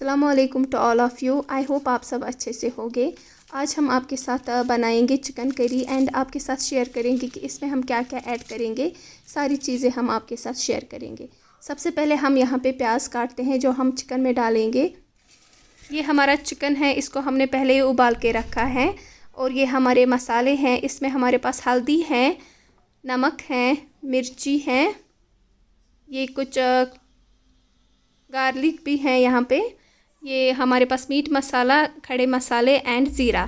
अस्सलामुअलैकुम to all of you. I hope आप सब अच्छे से होंगे। आज हम आपके साथ बनाएंगे चिकन करी एंड आपके साथ शेयर करेंगे कि इसमें हम क्या क्या ऐड करेंगे। सारी चीज़ें हम आपके साथ शेयर करेंगे। सबसे पहले हम यहाँ पे प्याज काटते हैं जो हम चिकन में डालेंगे। ये हमारा चिकन है, इसको हमने पहले ही उबाल के रखा है। और ये हमारे मसाले हैं, इसमें हमारे पास हल्दी है, नमक है, मिर्ची है, ये कुछ गार्लिक भी है यहाँ पे, ये हमारे पास मीट मसाला, खड़े मसाले एंड ज़ीरा।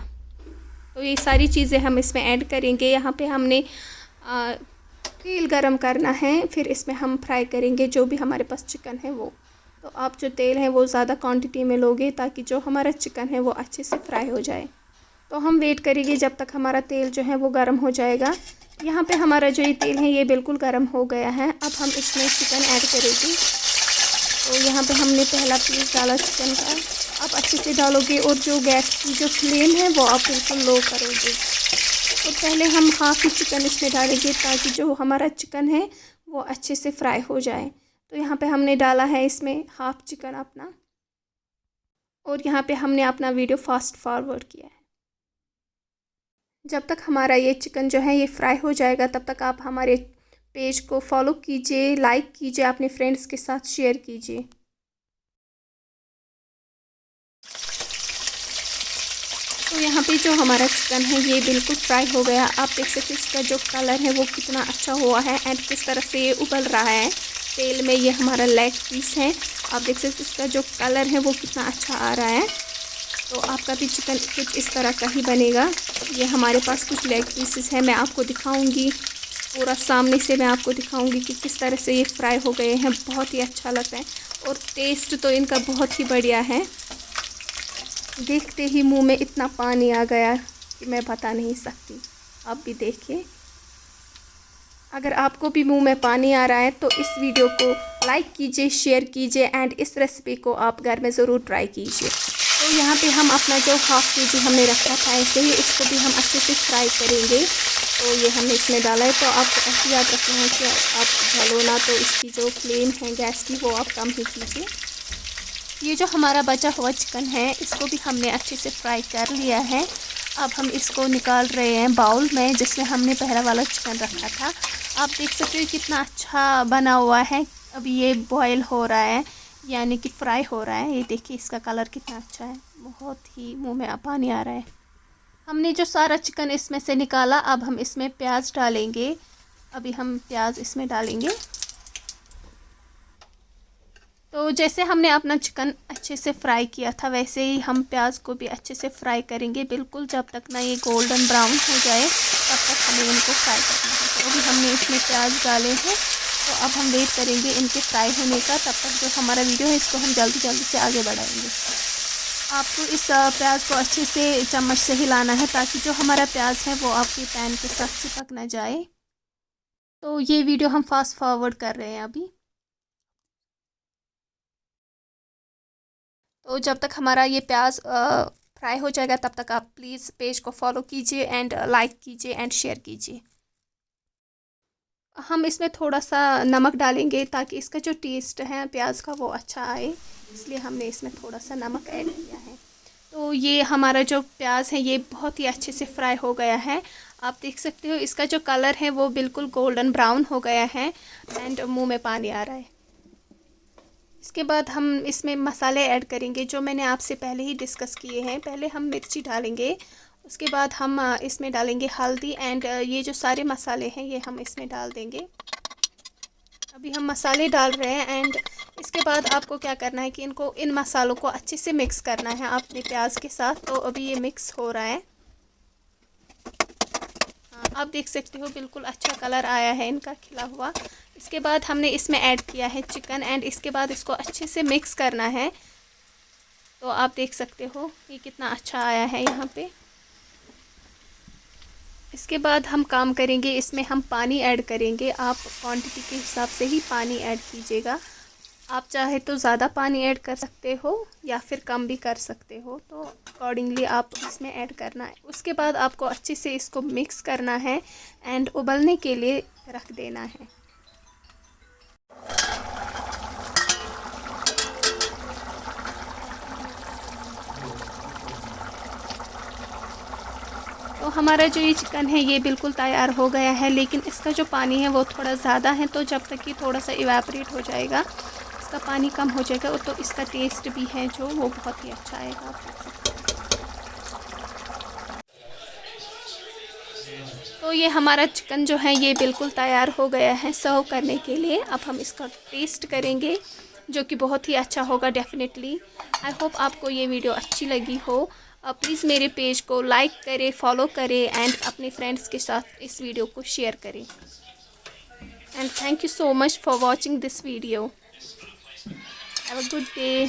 तो ये सारी चीज़ें हम इसमें ऐड करेंगे। यहाँ पे हमने तेल गरम करना है, फिर इसमें हम फ्राई करेंगे जो भी हमारे पास चिकन है वो। तो आप जो तेल है वो ज़्यादा क्वांटिटी में लोगे ताकि जो हमारा चिकन है वो अच्छे से फ्राई हो जाए। तो हम वेट करेंगे जब तक हमारा तेल जो है वो गर्म हो जाएगा। यहाँ पे हमारा जो ये तेल है ये बिल्कुल गर्म हो गया है। अब हम इसमें चिकन ऐड करेंगे। तो यहाँ पे हमने पहला पीस डाला चिकन का। आप अच्छे से डालोगे और जो गैस की जो फ्लेम है वो आप बिल्कुल लो करोगे। तो पहले हम हाफ़ ही चिकन इसमें डालेंगे ताकि जो हमारा चिकन है वो अच्छे से फ्राई हो जाए। तो यहाँ पे हमने डाला है इसमें हाफ़ चिकन अपना, और यहाँ पे हमने अपना वीडियो फास्ट फॉरवर्ड किया है। जब तक हमारा ये चिकन जो है ये फ्राई हो जाएगा तब तक आप हमारे पेज को फॉलो कीजिए, लाइक कीजिए, अपने फ्रेंड्स के साथ शेयर कीजिए। तो यहाँ पे जो हमारा चिकन है ये बिल्कुल फ्राई हो गया। आप देख सकते हैं इसका जो कलर है वो कितना अच्छा हुआ है एंड किस तरह से ये उबल रहा है तेल में। ये हमारा लेग पीस है, आप देख सकते हैं इसका जो कलर है वो कितना अच्छा आ रहा है। तो आपका भी चिकन कुछ इस तरह का ही बनेगा। ये हमारे पास कुछ लेग पीसेस हैं, मैं आपको दिखाऊंगी पूरा सामने से, मैं आपको दिखाऊंगी कि किस तरह से ये फ्राई हो गए हैं। बहुत ही अच्छा लगता है और टेस्ट तो इनका बहुत ही बढ़िया है। देखते ही मुंह में इतना पानी आ गया कि मैं बता नहीं सकती। आप भी देखिए, अगर आपको भी मुंह में पानी आ रहा है तो इस वीडियो को लाइक कीजिए, शेयर कीजिए एंड इस रेसिपी को आप घर में ज़रूर ट्राई कीजिए। तो यहाँ पे हम अपना जो हाफ़ केजी हमने रखा था ऐसे ही इसको भी हम अच्छे से फ्राई करेंगे। तो ये हमने इसमें डाला है। तो आपको एहतियात रखना है कि आप जलो ना, तो इसकी जो फ्लेम है गैस की वो आप कम ही कीजिए। ये जो हमारा बचा हुआ चिकन है इसको भी हमने अच्छे से फ्राई कर लिया है। अब हम इसको निकाल रहे हैं बाउल में जिसमें हमने पहला वाला चिकन रखा था। आप देख सकते हो कितना अच्छा बना हुआ है। अभी ये बॉयल हो रहा है, यानी कि फ्राई हो रहा है। ये देखिए इसका कलर कितना अच्छा है, बहुत ही मुंह में पानी आ रहा है। हमने जो सारा चिकन इसमें से निकाला, अब हम इसमें प्याज डालेंगे। अभी हम प्याज इसमें डालेंगे। तो जैसे हमने अपना चिकन अच्छे से फ्राई किया था वैसे ही हम प्याज को भी अच्छे से फ्राई करेंगे, बिल्कुल जब तक ना ये गोल्डन ब्राउन हो जाए तब तक हमें इनको फ्राई करना है। तो अभी हमने इसमें प्याज डाले हैं, तो अब हम वेट करेंगे इनके फ्राई होने का। तब तक जो हमारा वीडियो है इसको हम जल्दी जल्दी से आगे बढ़ाएंगे। आपको इस प्याज को अच्छे से चम्मच से हिलाना है ताकि जो हमारा प्याज है वो आपके पैन के साथ चिपक ना जाए। तो ये वीडियो हम फास्ट फॉरवर्ड कर रहे हैं अभी। तो जब तक हमारा ये प्याज फ्राई हो जाएगा तब तक आप प्लीज़ पेज को फॉलो कीजिए एंड लाइक कीजिए एंड शेयर कीजिए। हम इसमें थोड़ा सा नमक डालेंगे ताकि इसका जो टेस्ट है प्याज का वो अच्छा आए, इसलिए हमने इसमें थोड़ा सा नमक ऐड किया है। तो ये हमारा जो प्याज है ये बहुत ही अच्छे से फ्राई हो गया है। आप देख सकते हो इसका जो कलर है वो बिल्कुल गोल्डन ब्राउन हो गया है एंड मुंह में पानी आ रहा है। इसके बाद हम इसमें मसाले ऐड करेंगे जो मैंने आपसे पहले ही डिस्कस किए हैं। पहले हम मिर्ची डालेंगे, उसके बाद हम इसमें डालेंगे हल्दी एंड ये जो सारे मसाले हैं ये हम इसमें डाल देंगे। अभी हम मसाले डाल रहे हैं एंड इसके बाद आपको क्या करना है कि इन मसालों को अच्छे से मिक्स करना है अपने प्याज के साथ। तो अभी ये मिक्स हो रहा है, आप देख सकते हो बिल्कुल अच्छा कलर आया है इनका खिला हुआ। इसके बाद हमने इसमें ऐड किया है चिकन एंड इसके बाद इसको अच्छे से मिक्स करना है। तो आप देख सकते हो ये कितना अच्छा आया है यहाँ पे। इसके बाद हम काम करेंगे, इसमें हम पानी ऐड करेंगे। आप क्वांटिटी के हिसाब से ही पानी ऐड कीजिएगा। आप चाहे तो ज़्यादा पानी ऐड कर सकते हो या फिर कम भी कर सकते हो, तो अकॉर्डिंगली आप इसमें ऐड करना है। उसके बाद आपको अच्छे से इसको मिक्स करना है एंड उबलने के लिए रख देना है। तो हमारा जो ये चिकन है ये बिल्कुल तैयार हो गया है, लेकिन इसका जो पानी है वो थोड़ा ज़्यादा है, तो जब तक कि थोड़ा सा इवेपोरेट हो जाएगा, इसका पानी कम हो जाएगा, तो इसका टेस्ट भी है जो वो बहुत ही अच्छा आएगा। आप देख सकते हैं। तो ये हमारा चिकन जो है ये बिल्कुल तैयार हो गया है सर्व करने के लिए। अब हम इसका टेस्ट करेंगे जो कि बहुत ही अच्छा होगा डेफिनेटली। आई होप आपको ये वीडियो अच्छी लगी हो। प्लीज़ मेरे पेज को लाइक करें, फॉलो करें एंड अपने फ्रेंड्स के साथ इस वीडियो को शेयर करें। And thank you so much for watching this video. Have a good day.